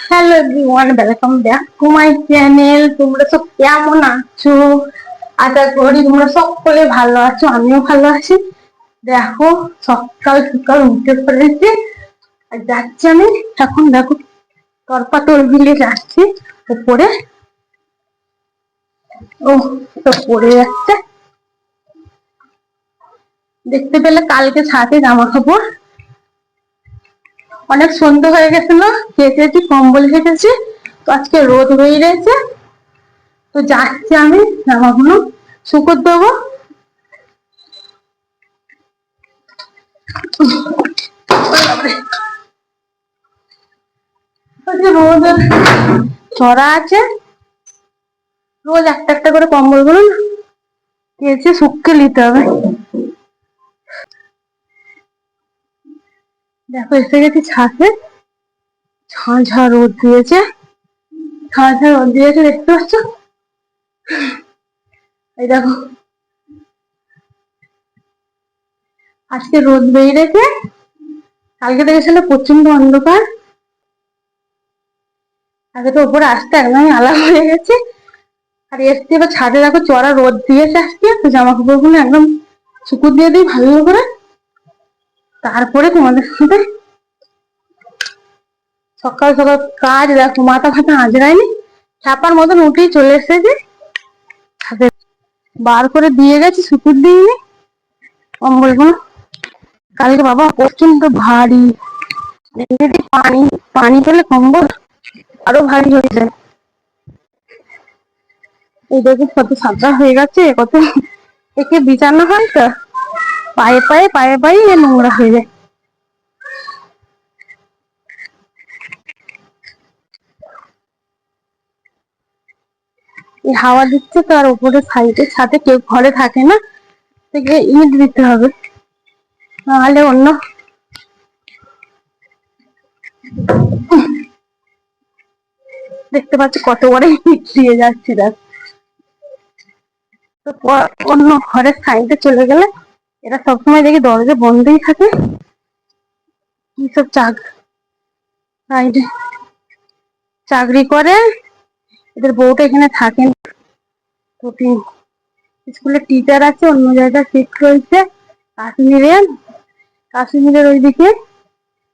Hello everyone, welcome back to my channel. তোমরা সব কেমন আছো? আশা করি তোমরা সকলে ভালো আছো, আমিও ভালো আছি। দেখো, সকাল সকাল উঠে পড়েছি আর যাচ্ছি আমি এখন। দেখো, তরপা তরবিলে যাচ্ছি উপরে। ও, তো পড়ে যাচ্ছে। দেখতে পেলে কালকে ছাদে জামা কাপড় অনেক সন্ধ্যা হয়ে গেছিল, কেচেছি, কম্বল কেটেছি। তো আজকে রোদ হয়ে রয়েছে, তো যাচ্ছি আমি জামাগুলো শুকোতে দেবো। রোজ ছড়া আছে, রোজ একটা একটা করে কম্বল গুলো কেচে শুকিয়ে নিতে হবে। দেখো, এসে গেছি ছাদে। ঝাঁ রোদ দিয়েছে, ঝাঁ রোদ দিয়েছে, দেখতে পাচ্ছ? এই দেখো, আজকে রোদ বেরিয়েছে। কালকে দেখেছিল প্রচন্ড অন্ধকার। আগে তো উপরে আসতে একদমই আলাদা হয়ে গেছে। আর এসছি এবার ছাদে, দেখো চড়া রোদ দিয়েছে আজকে। তো জামা কাপড় গুলো একদম শুকুর দিয়ে দিই ভালো করে, তারপরে তোমাদের সাথে সকাল সকাল কাজ। দেখো, মাথা ফাটা আজরায়নি, ছাপার মতন উঠেই চলে এসেছে। ছাদে বার করে দিয়ে গেছি, শুকুর দিইনি কম্বল গুলো। কালকে বাবা প্রচন্ড ভারী, পানি পানি পেলে কম্বল আরো ভারী হয়ে যায়। এই দেখো কত সাদা হয়ে গেছে, কত একে বিছানো হয় তো পায়ে পায়ে পায়ে পায়ে নোংরা হয়ে যায়। এই হাওয়া দিচ্ছে তো, আর উপরে সাইডে ছাদে কেউ ঘরে থাকে না, থেকে ইট দিতে হবে, নাহলে অন্য। দেখতে পাচ্ছি কত বড় ইট দিয়ে যাচ্ছি। দেখ, তো অন্য ঘরের সাইডে চলে গেলে এরা সবসময় দেখি দরজা বন্ধই থাকে। কি সব সাইডে চাকরি করে, এদের বউটা এখানে থাকেন। তো স্কুলের টিচার আছে, অন্য জায়গায় শিফট হয়েছে কাশ্মীরে। কাশ্মীরের ওইদিকে,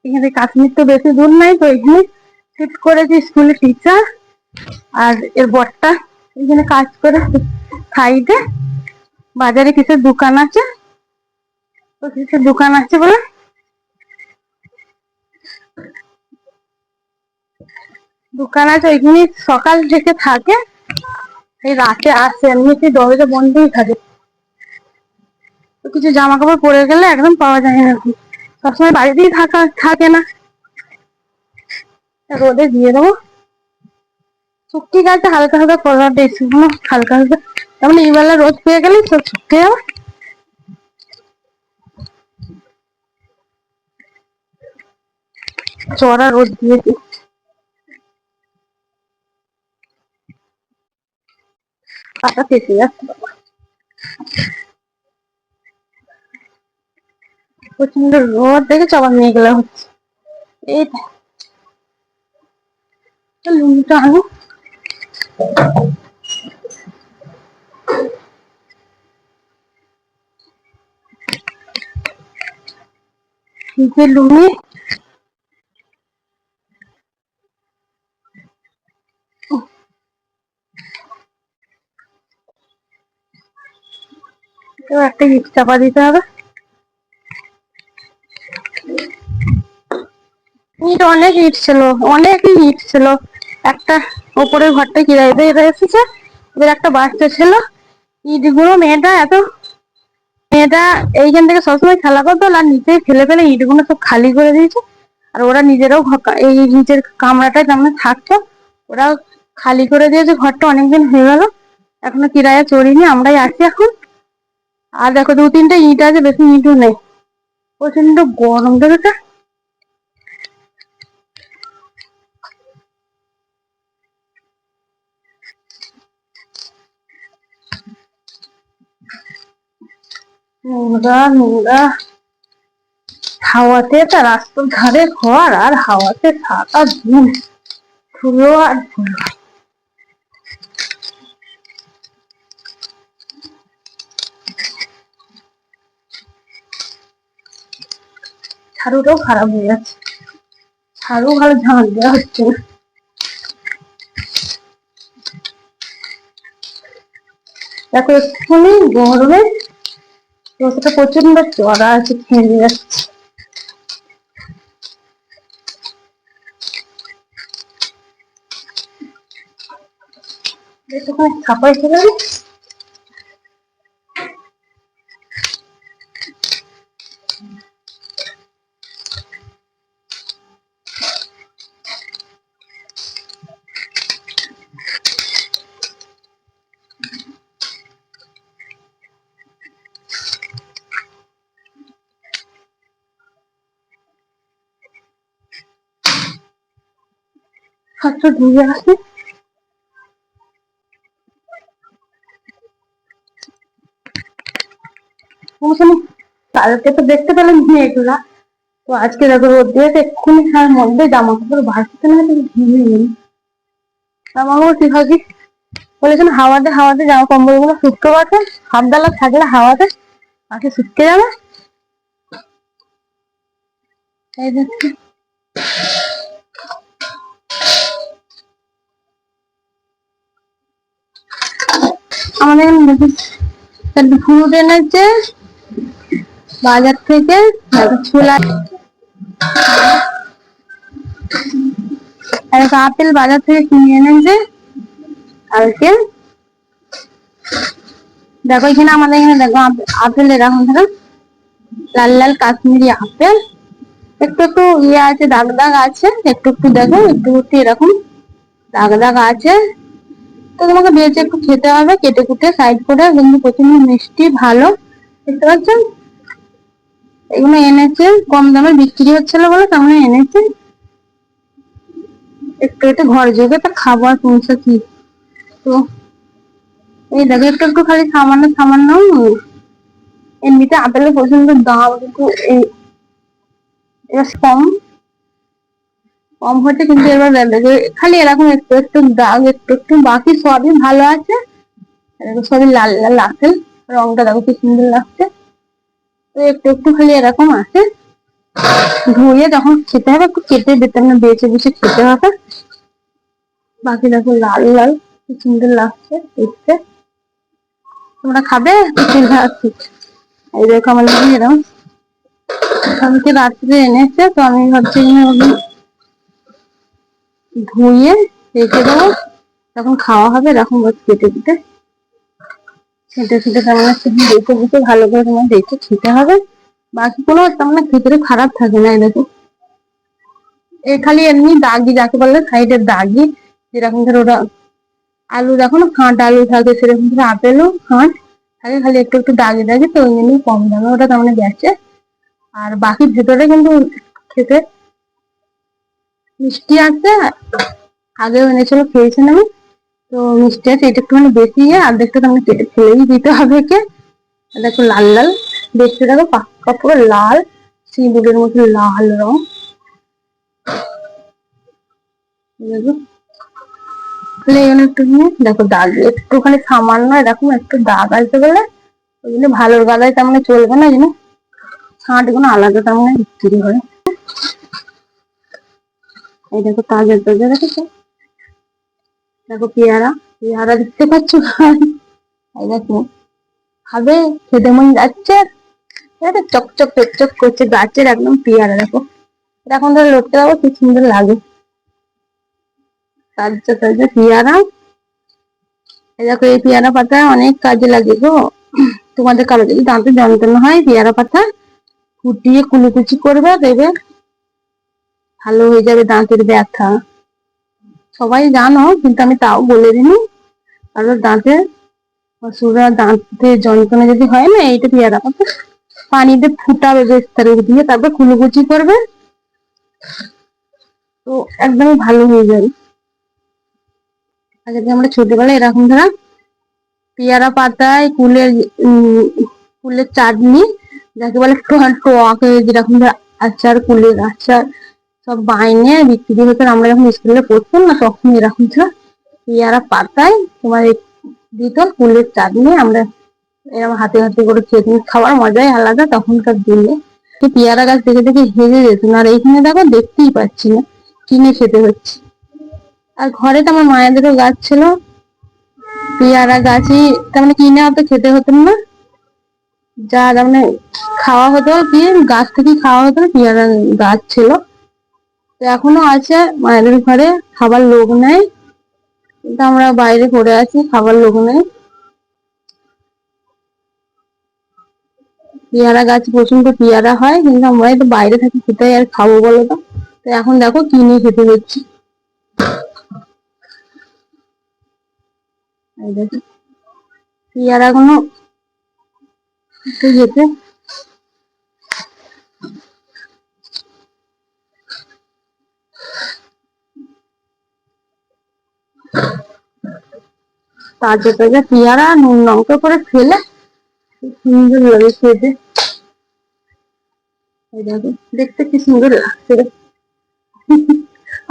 এখানে কাশ্মীর তো বেশি দূর নাই, তো এখানে শিফট করেছে স্কুলের টিচার। আর এর বরটা এখানে কাজ করে সাইডে, বাজারে কিসের দোকান আছে। তো কিসের দোকান আছে বলে দোকান আছে ওইখানে, সকাল থেকে থাকে, এই রাতে আসে। এমনিতে দরজা বন্ধই থাকে। তো কিছু জামা কাপড় পরে গেলে একদম পাওয়া যায় না, সবসময় বাড়িতেই থাকে না। রোদে দিয়ে দেবো, শুকিয়ে গেছে হালকা হালকা কলার ড্রেসগুলো, হালকা হালকা। তেমন এই বেলা রোদ পেয়ে গেলে সব শুকিয়ে যাবে। চড়া রোদ দিয়েছি, পাতা ফেসে যাচ্ছে। প্রচন্ড রোদ দেখে আবার মেঘলা হচ্ছে। এই লুঙ্গিটা আনো, শীতের লুঙ্গি। একটা ইট চাপা দিতে হবে। ইট অনেক ইট ছিল, অনেকই ইট ছিল। একটা ওপরের ঘরটা কিরাই দিয়ে এসেছে, ওদের একটা বাচ্চা ছিল। ইট গুলো মেয়েটা এইখান থেকে সবসময় খেলা করতো, আর নিচে ফেলে ফেলে ইট গুলো সব খালি করে দিয়েছে। আর ওরা নিজেরাও এই নিচের কামরাটায় যেমন থাকতো, ওরা খালি করে দিয়েছে। ঘরটা অনেকদিন হয়ে গেল, এখনো কিরায়া চড়িনি, আমরাই আছি এখন। আর দেখো, দু তিনটা ইট আছে, বেশি ইটও নেই। প্রচন্ড গরম দেখেছে। নোংরা নোংরা, হাওয়াতে, তার রাস্তার ধারে ঘর, আর হাওয়াতে সারা দিন ফুলো আর ফুলো। ঝাড়ুটাও খারাপ হয়ে যাচ্ছে, ঝাড়ু ভালো ঝাঁট দেওয়া হচ্ছে না। দেখো একটুখানি গরমে রোদটা প্রচন্ড চড়া আছে, খেয়ে যাচ্ছে। একটুখানি ছাপাই চলে হাতটা ধুয়ে আসি। কালকে তো দেখতে পেলাম মেঘলা, তো আজকে দেখো রোদ দিয়েছে, এক্ষুনি তার মধ্যে জামা কাপড় ভাসতে না ঘিরে গেল। জামা কাপড় কি ভাবি বলেছেন হাওয়াতে হাওয়াতে জামা কম্বল গুলো শুকতে পারছে, হাফ ডালা থাকলে হাওয়াতে পাখি শুকিয়ে যাবে। এই দেখছি আমাদের এখানে ফ্রুট এনেছে বাজার থেকে, ছোলা আপেল বাজার থেকে কিনে এনেছে কালকে। দেখো এখানে আমাদের এখানে দেখো আপেল এরকম ধরো লাল লাল কাশ্মীরি আপেল, একটু একটু ইয়ে আছে, দাগ দাগ আছে, একটু একটু দেখো একটু একটু এরকম দাগ দাগ আছে। তো তোমাকে ভেজে একটু খেতে হবে কেটে কুটে সাইড করে, কিন্তু প্রচন্ড মিষ্টি ভালো। দেখতে পাচ্ছ এগুলো এনেছে কম দামে বিক্রি হচ্ছিল বলে তেমন এনেছে, একটু একটু ঘর যোগে তা খাবার পৌঁছে কি। তো এই দেখো একটু একটু খালি সামান্য সামান্য, এমনিতে আপেলের প্রচন্ড দাম, কিন্তু এই কম কম হচ্ছে, কিন্তু এবার খালি এরকম একটু একটু দাগ, একটু একটু, বাকি সবই ভালো আছে। সবই লাল লাল আপেল, রংটা দেখো কি সুন্দর লাগছে। তো একটু একটু খালি এরকম আছে, ধুয়ে যখন খেতে হবে একটু কেটে দিতে হবে, বেছে বেছে খেতে হবে। বাকি দেখো লাল লাল কি সুন্দর লাগছে দেখতে। তোমরা খাবে? এই দেখো আমার এরকম কালকে রাত্রে এনেছে, তো আমি ভাবছি ধুয়ে রেখে দেবো, তখন খাওয়া হবে। এরকম কেটে কেটে খেতে খেতে তেমন দেখে বুঝে ভালো করে তোমার দেখে খেতে হবে। বাকি কোনো তেমন ভিতরে খারাপ থাকে না। দেখো এ খালি এমনি দাগি, যাকে বললে সাইডের দাগি, যেরকম ধরো ওরা আলু দেখো না ফাঁট আলু থাকে, সেরকম ধরো আপেলও ফাঁট থাকে, খালি একটু একটু দাগি দাগি, তো ওই জন্য কম দামে ওটা তেমন গেছে। আর বাকি ভেতরে কিন্তু খেতে মিষ্টি আছে, আগেও এনেছিল খেয়েছেন আমি, তো মিষ্টি আছে, এটা একটুখানি বেশি, অর্ধেকটা তো আমাকে কেটে ফেলেই দিতে হবে কে। দেখো লাল লাল দেখতে, দেখো পাক্কা পুরো লাল সিঁদুরের মতো লাল রং। দেখো দাগ একটুখানি সামান্য এরকম একটু দাগ আসতে গেলে ওই জন্য ভালোর গালায় তেমন চলবে না, জানো ছাঁট গুলো আলাদা তেমন বিক্রি হয়। এই দেখো তাজা তাজা দেখেছো, দেখো পেয়ারা, পেয়ারা দেখতে পাচ্ছ? এই দেখো খাবে, খেতে মন যাচ্ছে, চকচক চকচক করছে, গাছের একদম পেয়ারা। দেখো এখন ধরে লড়তে যাবো কি সুন্দর লাগে, তাজা তাজা পেয়ারা। এই দেখো এই পেয়ারা পাতা অনেক কাজে লাগে গো। তোমাদের কারো যদি দাঁতে যন্ত্রণা হয় পেয়ারা পাতা ফুটিয়ে কুলুকুচি করবে, দেবে ভালো হয়ে যাবে দাঁতের ব্যথা। সবাই জানো কিন্তু আমি তাও বলে দিই, কারোর দাঁতে অসুবিধা দাঁতে যন্ত্রণা যদি হয় না, এইটা পেয়ারা পাতা পানিতে ফুটাবে বেশ দিয়ে, তারপর কুলুকুচি করবে, তো একদমই ভালো হয়ে যাবে। আগে আমরা ছোটবেলায় এরকম ধরা পেয়ারা পাতায় কুলের চাটনি, যাকে বলে টক, যেরকম আচার, কুলের আচার, সব বাইনে বিক্রি হতো। আমরা যখন স্কুলে পড়তাম না তখন এরকম ছিল, পেয়ারা পাতায় তোমার দিত কুলের চাটনি, আমরা এরকম হাতে হাতে করে খেতে, খাওয়ার মজাই আলাদা তখনকার দিনে। পেয়ারা গাছ দেখে দেখে হেজে যেত। আর এইখানে দেখো দেখতেই পাচ্ছি না, কিনে খেতে হচ্ছে। আর ঘরে তো আমার মায়েদেরও গাছ ছিল, পেয়ারা গাছই তার মানে কিনে অত খেতে হতো না, যা তার মানে খাওয়া হতো কি গাছ থেকে খাওয়া হতো, পেয়ারা গাছ ছিল। তো এখনো আছে মায়েদের ঘরে, খাবার লোক নেই, কিন্তু আমরা বাইরে পড়ে আছি, খাবার লোক নেই। পেয়ারা গাছ প্রচন্ড পেয়ারা হয়, কিন্তু আমরা তো বাইরে থাকি, কোথায় আর খাবো বলো তো। তো এখন দেখো কিনে খেতে হচ্ছে। পেয়ারা গুলো যেতে তাজা তাজা পেয়ারা নুন লঙ্কা করে খেলে সুন্দর লাগে খেতে। দেখো দেখতে কি সুন্দর লাগছে,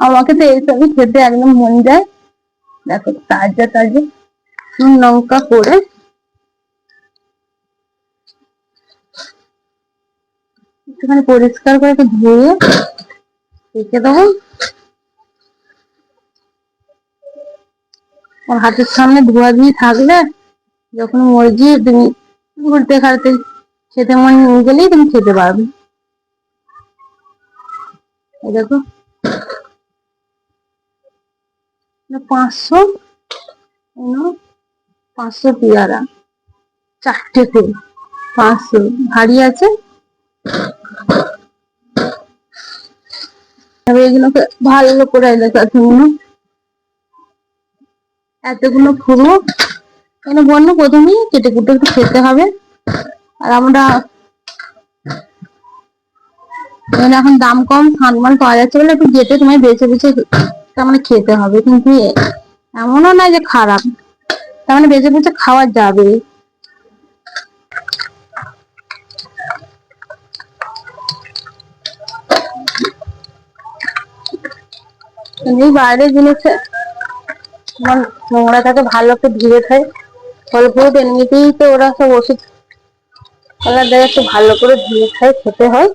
আমাকে তো এইসবই খেতে একদম মন যায়। দেখো তাজা তাজা নুন লঙ্কা করে একটুখানি পরিষ্কার করে একটু ধুয়ে রেখে দেবো। হাতের সামনে ধোয়া ধুয়ে থাকলে যখন মর্জি তুমি ঘুরতে খাড়তে খেতে মন গেলেই তুমি খেতে পারবে। দেখো 500 500 পেয়ারা, 4টে করে 500, ভারী আছে। এগুলোকে ভালো করে এতগুলো পুরো কেন বন্য প্রথমেই কেটে কুটে একটু খেতে হবে। আর আমরা এখন দাম কম ধান পাওয়া যাচ্ছে বলে একটু যেতে তোমায় বেছে বেছে তার মানে খেতে হবে, কিন্তু এমনও নয় যে খারাপ, তার মানে বেছে বেছে খাওয়া যাবে। এই বাইরের জিনিসে নোংরা থাকে, ভালো করে ধুয়ে খায়। ফল ফ্রুট এমনিতেই তো ওরা সব ওষুধ ওরা দেয়, একটু ভালো করে ধুয়ে খায়, খেতে হয়।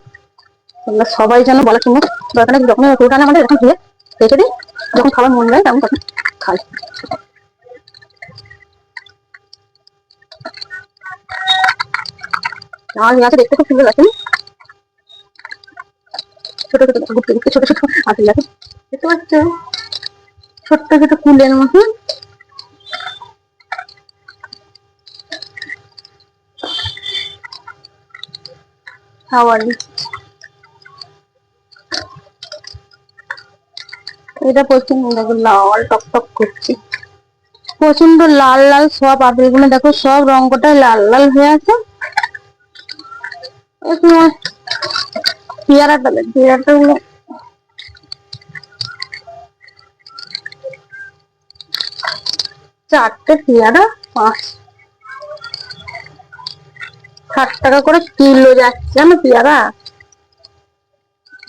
তোমরা সবাই যেন বলা শুনো দরকার নেই, যখন ফ্রুট আনে আমাদের যখন ধুয়ে রেখে দিই, যখন খাবার মন যায় তখন তখন খাই। আমার গাছে দেখতে খুব সুন্দর লাগে, ছোট ছোট ঘুরতে ঘুরতে ছোট ছোট আপেল আছে দেখতে পাচ্ছ, ছোট্ট ছোট কুলের মতন। খাওয়ার এটা প্রচন্ড দেখো লাল টক টক করছে, প্রচন্ড লাল লাল সব আপেল গুলো দেখো, সব রং কটাই লাল লাল হয়ে আছে। পেয়ারাটা পেয়ারাটা গুলো 4টে পেয়ারা 60 টাকা করে কিলো যাচ্ছে জানো পেয়ারা।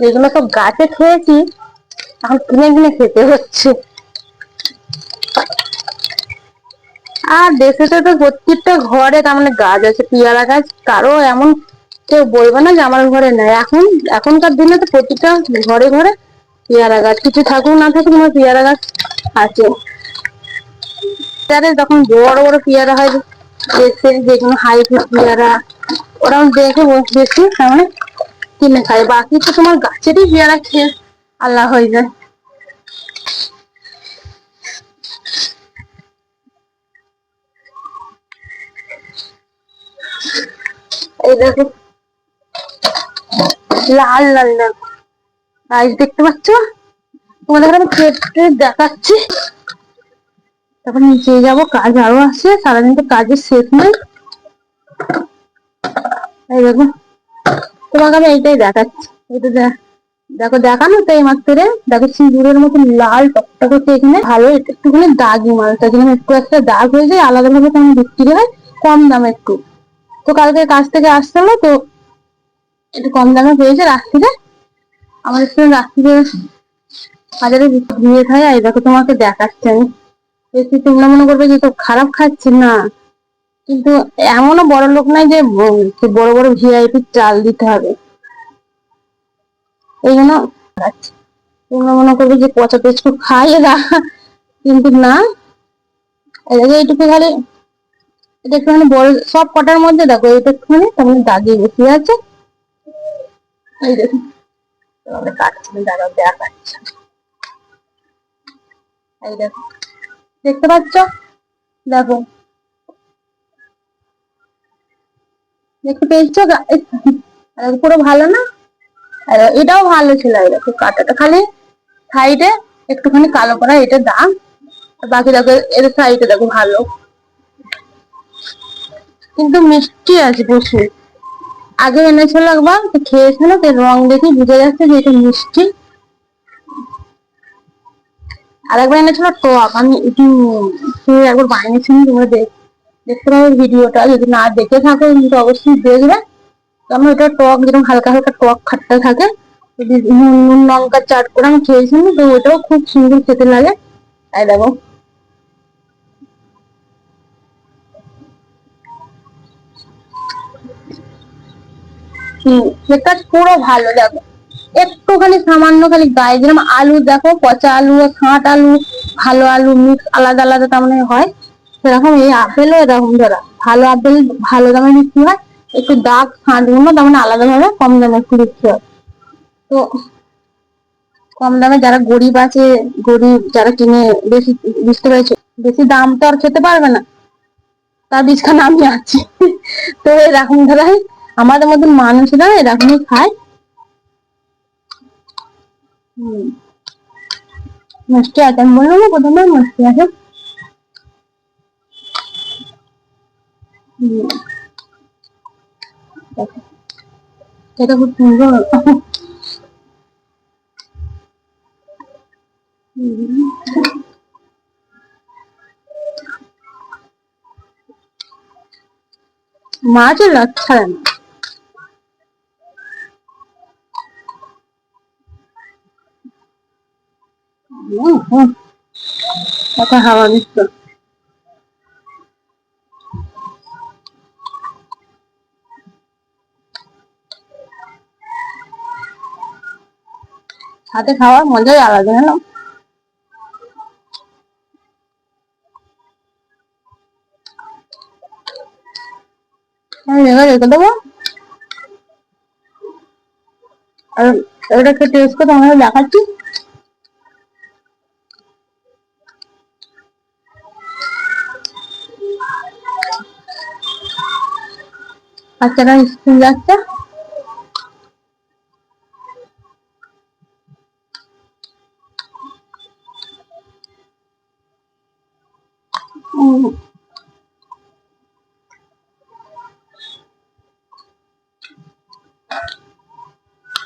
এগুলো সব গাছে খেয়েছি, এখন কিনে কিনে খেতে হচ্ছে। আর দেশে তো প্রত্যেকটা ঘরে তার মানে গাছ আছে পেয়ারা গাছ, কারো এমন কেউ বলবে না যে আমার ঘরে নেই। এখনকার দিনে তো প্রতিটা ঘরে ঘরে পেয়ারা গাছ, কিছু থাকুক না থাকুক তোমার পেয়ারা গাছ আছে। যখন বড় বড় পেয়ারা হয় দেশে, যেগুলো হাইব্রিড পেয়ারা, ওরা দেখে বেশি তার মানে কিনে খায়, বাকি তো তোমার গাছেরই পেয়ারা খেয়ে আল্লাহ হয়ে যায়। এই দেখো লাল লাল দেখো গাছ দেখতে পাচ্ছ, তোমাদের আমি কেটে দেখাচ্ছি, তারপর নিচে যাবো, কাজ আরো আছে, সারাদিন তো কাজের শেষ নেই। এই দেখো তোমাকে আমি এইটাই দেখাচ্ছি, এটা দেখো দেখানো তো এই মাত্র, দেখো সিঁদুরের মতো লাল টকটকে, এখানে ভালো একটুখানি দাগি মালটা, যেখানে একটু একটা দাগ হয়ে যায় আলাদা ভাবে তেমন বিক্রি হয়, কম দামে একটু। তো কালকে কাজ থেকে আসছিল তো একটু কম দামে পেয়েছে রাত্রিরে, আমাদের তো রাত্রিরে বাজারে ঘুমিয়ে খাই, এই দেখো তোমাকে দেখাচ্ছি আমি। বেশি তোমরা মনে করবে যে তো খারাপ খাচ্ছে না, কিন্তু এমনও বড় লোক নাই যে বড় বড় ভিআইপি চাল দিতে হবে, এই জন্য খাচ্ছি। তোমরা মনে করবে যে পচা পেস্টু খাই এরা, কিন্তু না, এটাকে এইটুকু খালি, এটা একটুখানি বড় সব কটার মধ্যে দেখো এটা একটুখানি তেমন দাগিয়ে বসে আছে। এই দেখো তোমাকে কাটছি, দাঁড়াও দেখাচ্ছি। এই দেখো, দেখতে পাচ্ছ? দেখো, দেখতে পেয়েছো? পুরো ভালো না? আর এটাও ভালো ছিল, এই দেখো কাটাটা খালি সাইডে একটুখানি কালো করা, এটা দাগ। আর বাকি দেখো এর সাইডে দেখো ভালো, কিন্তু মিষ্টি আছে প্রচুর। আগে এনেছিল একবার, তো খেয়েছিল, তো রং দেখে বুঝে যাচ্ছে যে এটা মিষ্টি। আর একবার এনেছিল টক, আমি একবার বানিয়েছিলাম, তোমরা দেখতে পাবো ভিডিওটা, যদি না দেখে থাকো কিন্তু অবশ্যই দেখবে। আমি ওটা টক, যেরকম হালকা হালকা টক খাট্টা থাকে, নুন লঙ্কা চাট করে আমি খেয়েছিলাম, তো ওটাও খুব সুন্দর খেতে লাগে। এই দেখো, সেটা পুরো ভালো। দেখো একটুখানি সামান্য খালি গায়ে, যেরকম আলু দেখো, পচা আলু খাঁট আলু, ভালো আলু মিক্স আলাদা আলাদা তার মানে হয়, সেরকম এই আপেলও এরকম ধরা ভালো আপেল ভালো দামে বিক্রি হয়, একটু দাগ খাঁট গুলো তেমন আলাদা ভাবে কম দামে একটু বিক্রি হয়। তো কম দামে যারা গরিব আছে, গরিব যারা কিনে, বেশি, বুঝতে পেরেছো, বেশি দাম তো আর খেতে পারবে না, তার বীজখানে আমি আছি। তো এরকম ধরাই আমাদের মতন মানুষরা এরকমই খায়। হম, মিষ্টি আছে, আমি বললাম না প্রথমে মিষ্টি আছে। এটা খুব সুন্দর। মাছের লাচ্ছা কত হাওয়া দিচ্ছে, হাতে খাওয়ার মজাই আলাদা, জানো? আমি রেখে দেবো, আর এটাকে টেস্ট করে তোমাকে দেখাচ্ছি। বাচ্চারা স্কুল যাচ্ছে,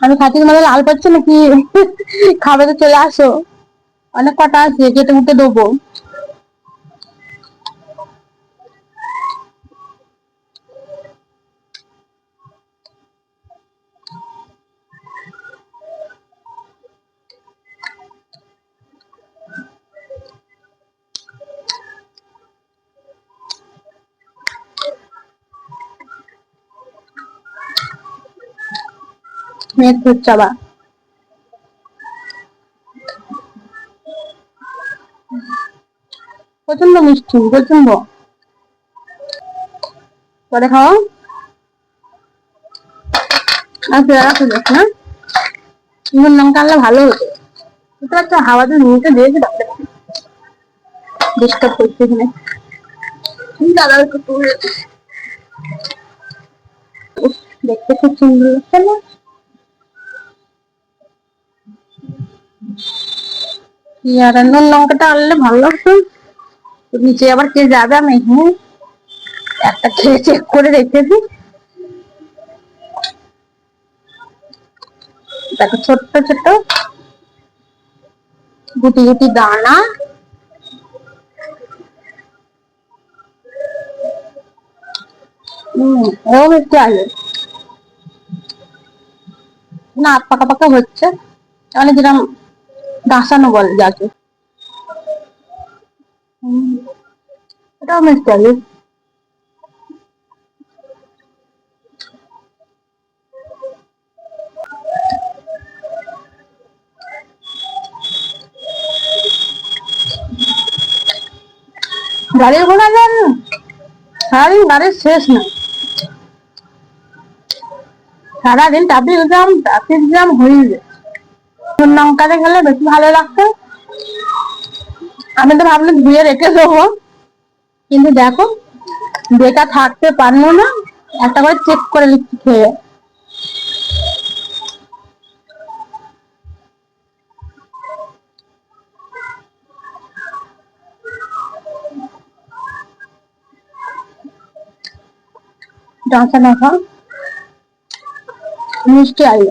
আমি খাচ্ছি, তোমাদের লাল পাচ্ছে নাকি? খাবে তো চলে আসো, অনেক কটা আছে, কেটে কুটে দেবো। মেঘ করছে আবার, প্রচন্ড মিষ্টি, প্রচন্ড। পরে খাও, আর পেয়ারা খেলে না, নুন লঙ্কা আনলে ভালো হতো। এটা একটা হাওয়াতে নিচে দিয়েছে, ডিস্টার্ব করছে এখানে। দাদা একটু দেখতে খুব সুন্দর লাগছে না? আর নুন লঙ্কাটা আনলে ভালো লাগতো। নিচে আবার কে যাবে, আমি এখানে একটা খেয়ে চেক করে রেখেছি। দেখো ছোট্ট ছোট্ট গুটি গুটি দানা, ও মিষ্টি আছে না, পাকা পাকা হচ্ছে। মানে যেরকম ডাসানো বলে যাকে। এটাও মিষ্টি আছে। গাড়ির ঘোড়া যান, সারাদিন গাড়ির শেষ না। সারাদিন ট্রাফিক জ্যাম হয়ে যায়। লঙ্কাতে গেলে বেশি ভালো লাগতো। আমি তো ভাবলাম ধুয়ে রেখে দেবো, কিন্তু দেখো বেকার থাকতে পারলো না, একটা করে চেক করে নিচ্ছি খেয়ে। ডাঁচা ডাঁচা মিষ্টি আলু।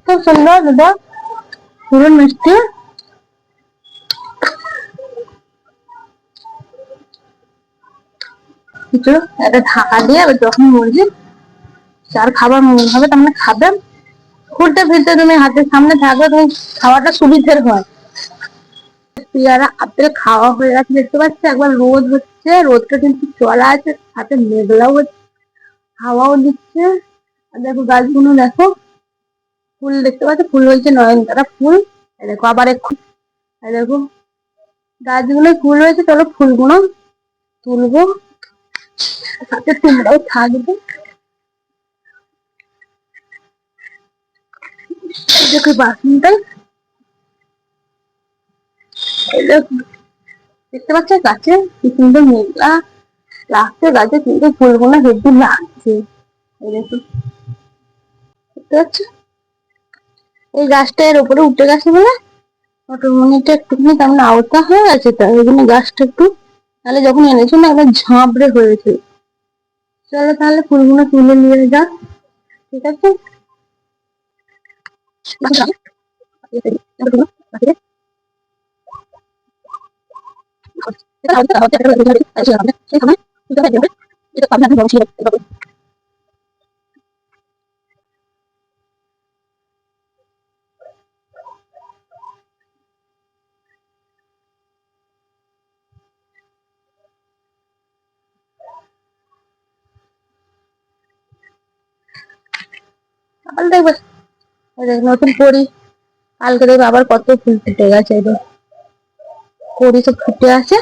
খুব সুন্দর দুটো, পুরো মিষ্টি। কিছু একটা ঢাকা দিয়ে যখন মুরগি যার খাবার মনে হবে তার মানে খাবে। খুলতে ফিরতে তুমি হাতের সামনে থাকবে, তুমি খাওয়াটা সুবিধের হয়। পেয়ারা আপেল খাওয়া হয়ে গেছে দেখতে পাচ্ছি। একবার রোদ হচ্ছে, রোদটা কিন্তু চলা আছে, সাথে মেঘলাও হচ্ছে, হাওয়াও দিচ্ছে। আর দেখো গাছগুলো দেখো, ফুল দেখতে পাচ্ছ, ফুল হয়েছে নয়নতারা ফুল। দেখো আবার একটু, দেখো গাছগুলো ফুল হয়েছে। চলো ফুলগুলো তুলবো, সাথে তোমরাও থাকবে। দেখো বাসনটাই, দেখতে পাচ্ছ গাছে কি সুন্দর মেঘলা লাগছে, গাছে কিন্তু ফুলগুলো হেঁটে লাগছে। এই দেখো, দেখতে পাচ্ছ এই গাছটা এর উপরে উঠে গেছে বলে অটোমেটিক একটুখানি তেমন আওতা হয়ে গেছে, তাই ওই জন্য গাছটা একটু, তাহলে যখন এনেছো না একবার ঝাঁপড়ে হয়েছে। চলো তাহলে ফুলগুলো তুলে নিয়ে যা, ঠিক আছে। আবার দেখবে নতুন করি, কালকে দেখবে আবার কত ফুল ফুটে গেছে। এদের কড়ি সব ফুটে আছে।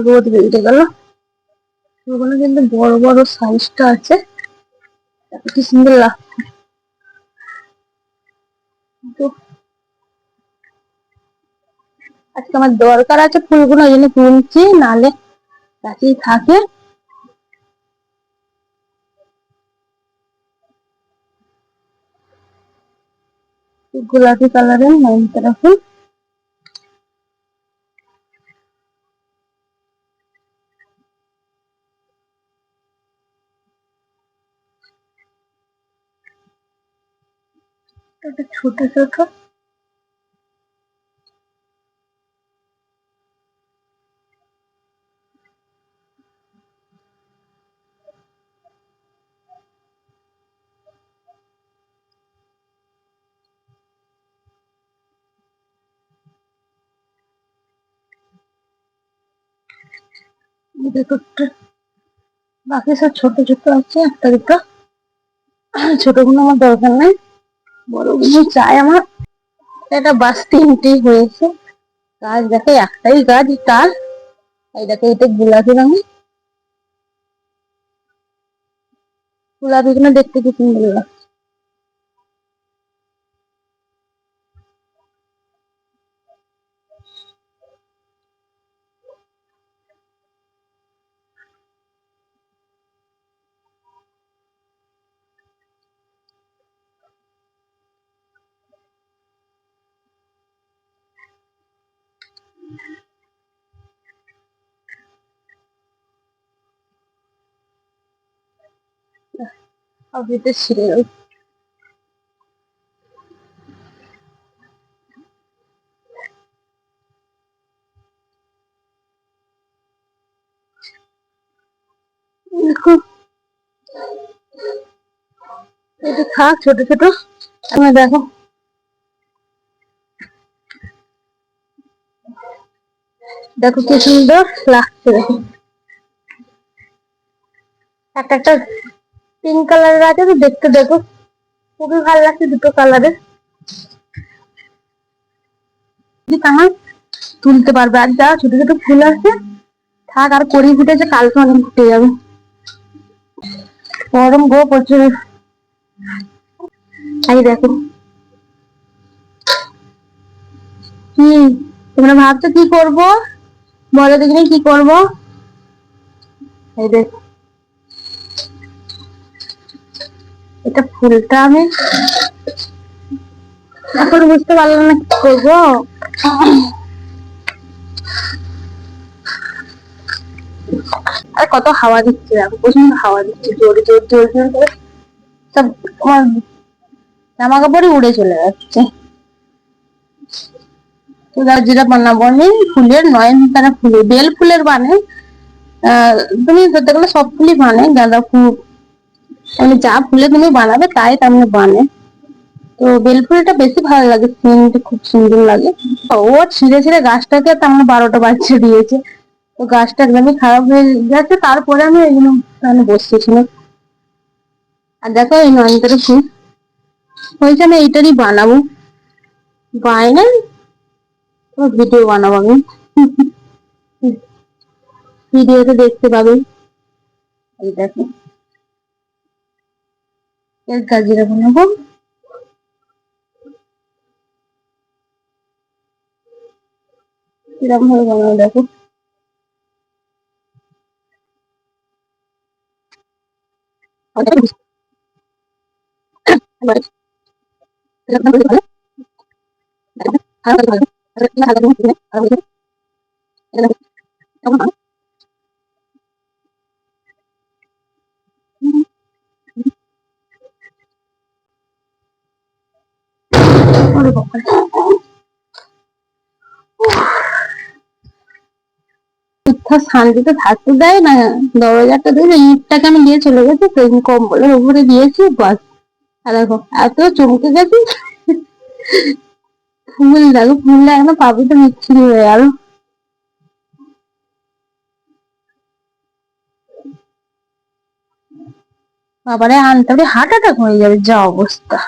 রোদ বেরিয়ে গেল, ফুলগুলো কিন্তু বড় বড় সাইজটা আছে, কি সুন্দর লাগছে। তো আজকে আমার দরকার আছে ফুলগুলো, ওই জন্য তুলছি, নালে গাছেই থাকে। গোলাপি কালারের নয়নতারা ফুল। এটা ছোট ছোট, বাকি সব ছোট ছোট আছে, একটা দুটো। ছোটগুলো আমার দরকার নেই, বড়গুলো চাই আমার। এটা বাস তিনটেই হয়েছে। গাছ দেখো, একটাই গাছ তার, এই দেখো এটা গোলাপি রঙের। গোলাপি গুলো দেখতে কি সুন্দর লাগছে। ভিতরে ছিঁড়ে গেল। দেখো এটা থাক ছোট ছোট। আমি দেখো দেখো কি সুন্দর লাগছে। দেখো একটা একটা পিঙ্ক কালারের আছে তো, দেখতে দেখো খুবই ভালো লাগছে দুটো কালারের। আমার তুলতে পারবে। আর যা ছোট ছোট ফুল আছে থাক, আর কড়ি ফুটেছে, কালকে অনেক ফুটে যাবে। গরম গো প্রচুর। এই দেখো কি তোমরা ভাবছো কি করবো, বলো দেখিনি কি করবো। এই দেখো এটা ফুলটা আমি এখন বুঝতে পারলাম না কি করবো। আর কত হাওয়া দিচ্ছে, দেখো প্রচন্ড হাওয়া দিচ্ছে, জোরে জোর জোর জোর করে সব আমার জামা কাপড়ই উড়ে চলে যাচ্ছে। তো যেটা বানাবো আমি ফুলের নয়নতারা ফুলের, বেল ফুলের বানে। তুমি ধরতে গেলে সব ফুলই বানে, গাঁদা ফুল মানে যা ফুলে তুমি বানাবে তাই তেমনি বানে। তো বেল ফুলটা বেশি ভালো লাগে, সিনটা খুব সুন্দর লাগে। ও ছিঁড়ে ছিঁড়ে গাছটাকে তেমন 12টা বাজিয়ে দিয়েছে। তো গাছটা একদমই খারাপ হয়ে গেছে, তারপরে আমি এগুলো বসতেছিলাম। আর দেখো এই নয়নতারা ফুল হয়েছে, আমি এইটারই বানাবো। বানাই ভিডিও বানাবো আমি, ভিডিওতে দেখতে পাবে। এই দেখো এর গাজরা বানাবো। কিরকম ভাবে বানাবো দেখো। শান্তিতে থাকতে দেয় না, দরজাটা দিয়ে ইটটাকে আমি দিয়ে চলে গেছি, তো কম্বলের উপরে দিয়েছি বাস। আর দেখো এত চমকে গেছি। ফুল দেখো, ফুলটা একদম পাপড়িটা বিচ্ছিরি হয়ে গেল। বাবারে আনতে হার্ট অ্যাটাক হয়ে যাবে, যা অবস্থা।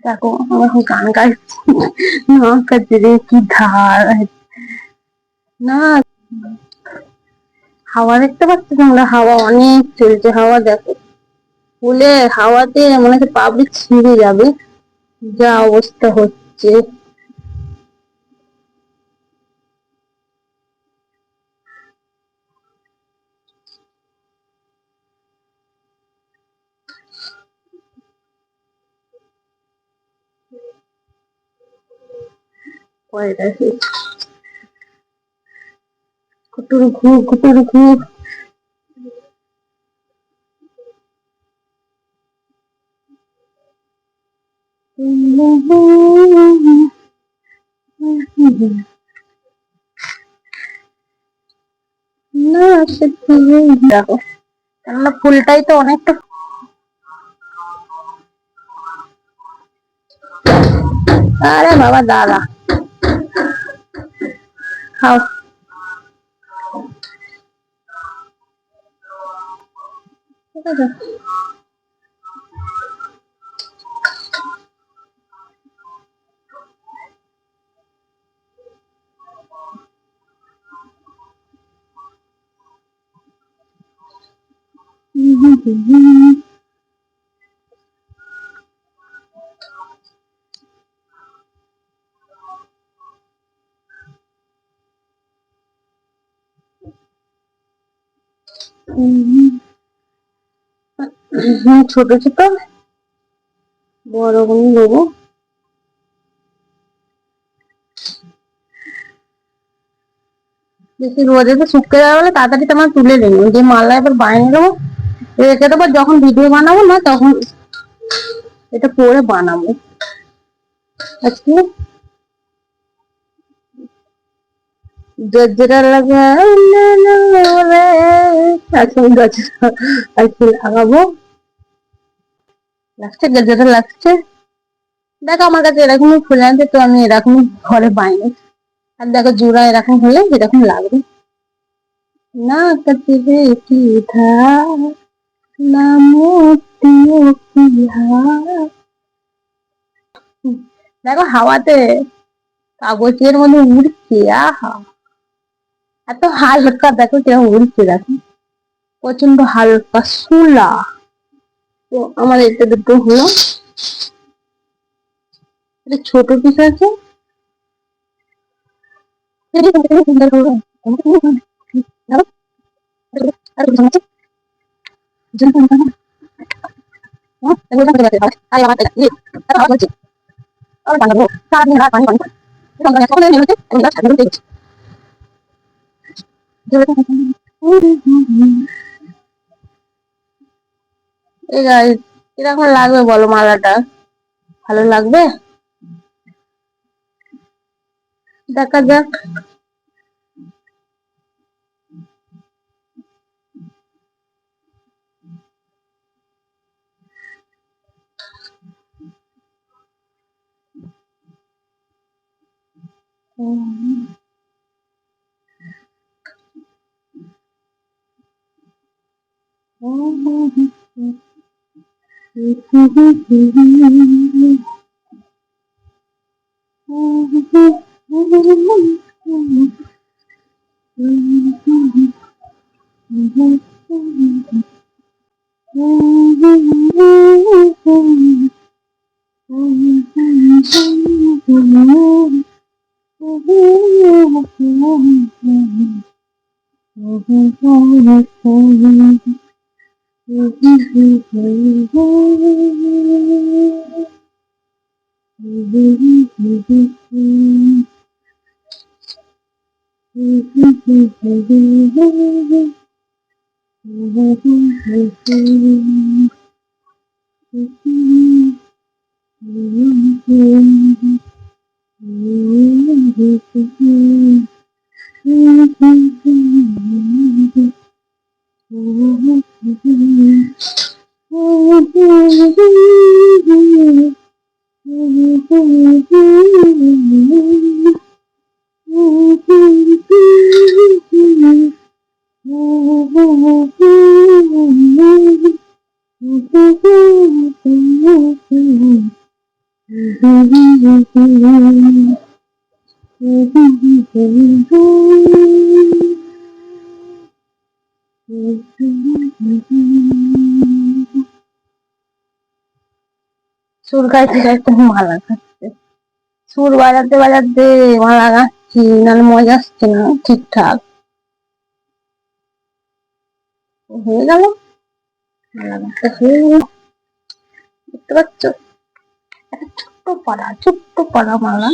দেখো আমার গান গাইছি না কাছে রে কি ধার না। হাওয়া দেখতে পাচ্ছ তোমরা? হাওয়া অনেক চলছে। হাওয়া দেখো, ফুলে হাওয়াতে মনে হচ্ছে পাবলিক ছিঁড়ে যাবে, যা অবস্থা হচ্ছে। কুটুর ঘুর কুটুর ঘুর। দেখো কেননা ফুলটাই তো অনেকটা। আরে বাবা দাদা খাও। ঠিক আছে। ছোট ছোট বড় করে নেবো। বেশি রোদে তো শুকিয়ে যাবে বলে তাড়াতাড়ি তোমার তুলে নেবো, যে মালা এবার বানিয়ে দেবো, রেখে দেবো। যখন ভিডিও বানাবো না তখন এটা পরে বানাবো। আজকে গজরা আজকে লাগাবো। লাগছে গজরা লাগছে। দেখো আমার কাছে এরকমই ফুল আছে, তো আমি এরকমই ঘরে বানিয়ে। আর দেখো জোড়া এরকম হলে এরকম লাগবে না। কতবে কি ধার না মোতিও কি হার। দেখো হাওয়াতে কাগজের মধ্যে উড়ছে। আহা এত হালকা, দেখো কেমন উড়ছে, দেখো প্রচন্ড হালকা সুলা। তো আমার এটা দুটো হলো, এটা ছোট পিস আছে। কিরকম লাগবে বলো মালাটা? ভালো লাগবে? দেখা যাক। চুল গাইতে গাইতে মালা খাচ্ছে, সুর বাজাতে বাজাতে মালা গাচ্ছি, নাহলে মজা আসছে না ঠিকঠাক। হয়ে গেল, মালা গাঁথতে হয়ে গেল। দেখতে পাচ্ছ, একটা ছোট্ট পাড়া মালা।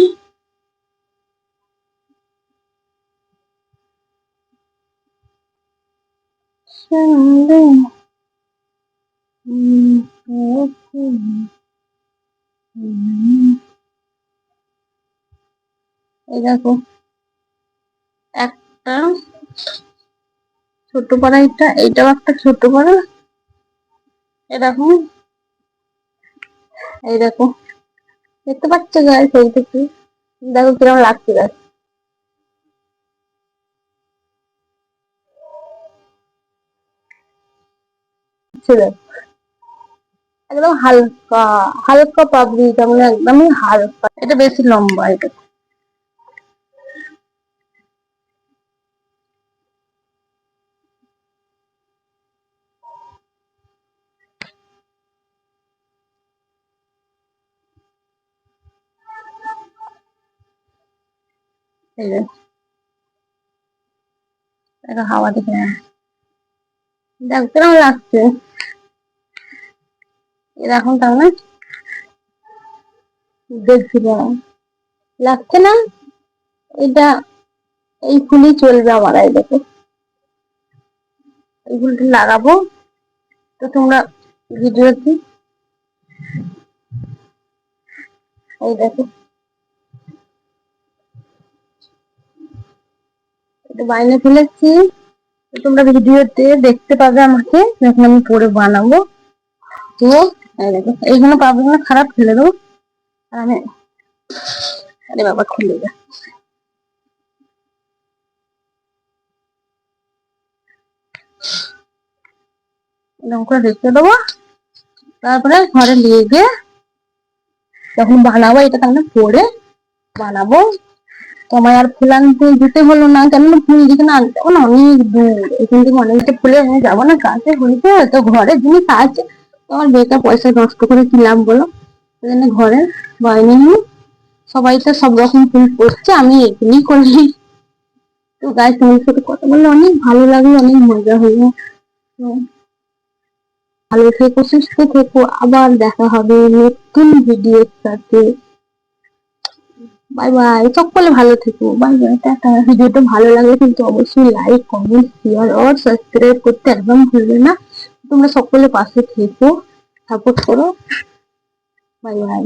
সন্ধে এই দেখো, একটা ছোট পাড়া, এইটাও একটা ছোট পাড়া। এরকম, এই দেখো, দেখতে পাচ্ছ গাইস? এই থেকে দেখো কিরকম লাগছে গাছ। একদম হালকা হালকা পাবলি, মানে একদমই হালকা। এটা বেশি লম্বা, এটা এই যে একটা হাওয়া দেখে নাও। দেখো কিরকম লাগছে, এরকম তাহলে দেখছিলাম, লাগছে না? এটা এই ফুলই চলবে আমার। এই দেখো, এই ফুলটা লাগাবো। তো তোমরা ভিডিওতে এই দেখো, এটা বাইরে ফেলেছি। তো তোমরা ভিডিওতে দেখতে পাবে আমাকে যখন আমি পরে বানাবো। তো এই দেখো, এইগুলো পাবো না, খারাপ ফেলে দেবো। আর আমি, আরে বাবা খুলে যা, এরকম করে রেখে দেবো। তারপরে ঘরে নিয়ে গিয়ে যখন বানাবো, এটা তাহলে পরে বানাবো। তোমায় আর ফুল আনতে যেতে হলো না, কেননা ফুল যেখানে আনতে হবে না, অনেক দূর। এখান থেকে অনেকটা ফুলে আমি যাবো না, কাছে হয়েছে তো ঘরে জিনিস আছে। তোমার বেকার পয়সা নষ্ট করে কি লাভ বলো? ওই জন্য ঘরে বাইরে নিয়ে, সবাই তো সব রকম ফুল করছে, আমি এগুলি করি। তো গাছ, তোমার সাথে কথা বললে অনেক ভালো লাগলো, অনেক মজা হলো। তো ভালো থেকো, সুস্থ থেকো, আবার দেখা হবে নতুন ভিডিওর সাথে। বাই বাই, সকলে ভালো থেকো, বাই বাই, টাটা। ভিডিওটা ভালো লাগলে কিন্তু অবশ্যই লাইক, কমেন্ট, শেয়ার আর সাবস্ক্রাইব করতে একদম ভুলবে না। তোমরা সকলে পাশে থেকো, সাপোর্ট করো। Bye bye.